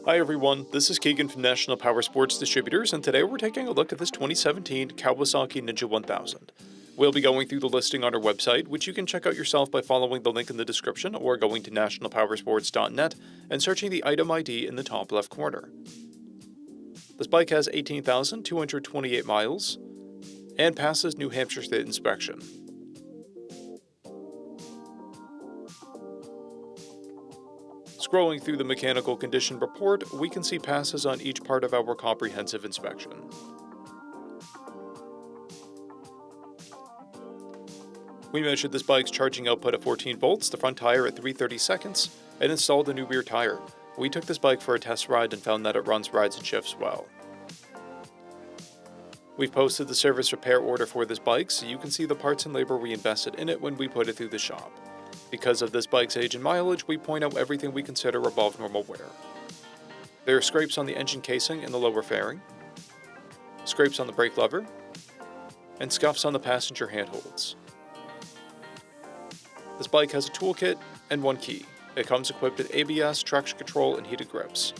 Hi everyone, this is Keegan from National Powersports Distributors, and today we're taking a look at this 2017 Kawasaki Ninja 1000. We'll be going through the listing on our website, which you can check out yourself by following the link in the description or going to nationalpowersports.net and searching the item ID in the top left corner. This bike has 18,228 miles and passes New Hampshire State inspection. Scrolling through the mechanical condition report, we can see passes on each part of our comprehensive inspection. We measured this bike's charging output at 14 volts, the front tire at 330 seconds, and installed a new rear tire. We took this bike for a test ride and found that it runs, rides, and shifts well. We've posted the service repair order for this bike so you can see the parts and labor we invested in it when we put it through the shop. Because of this bike's age and mileage, we point out everything we consider above normal wear. There are scrapes on the engine casing and the lower fairing, scrapes on the brake lever, and scuffs on the passenger handholds. This bike has a toolkit and one key. It comes equipped with ABS, traction control, and heated grips.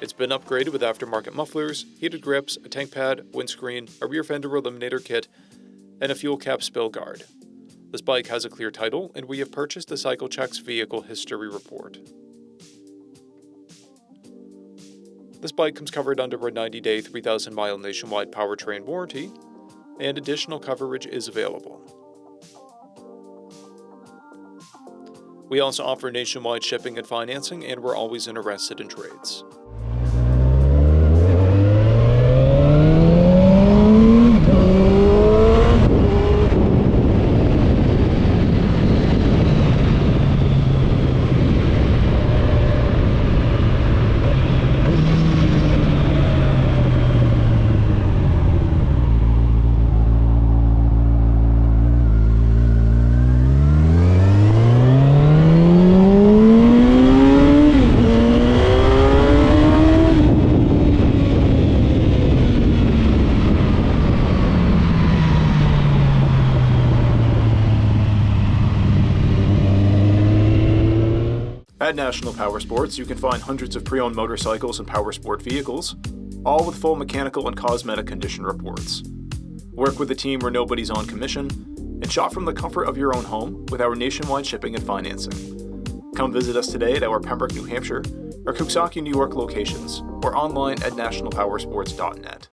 It's been upgraded with aftermarket mufflers, heated grips, a tank pad, windscreen, a rear fender eliminator kit, and a fuel cap spill guard. This bike has a clear title, and we have purchased the CycleCheck's vehicle history report. This bike comes covered under a 90-day, 3,000-mile nationwide powertrain warranty, and additional coverage is available. We also offer nationwide shipping and financing, and we're always interested in trades. At National Powersports, you can find hundreds of pre-owned motorcycles and powersport vehicles, all with full mechanical and cosmetic condition reports. Work with a team where nobody's on commission, and shop from the comfort of your own home with our nationwide shipping and financing. Come visit us today at our Pembroke, New Hampshire, or KAWASAKI, New York locations, or online at nationalpowersports.net.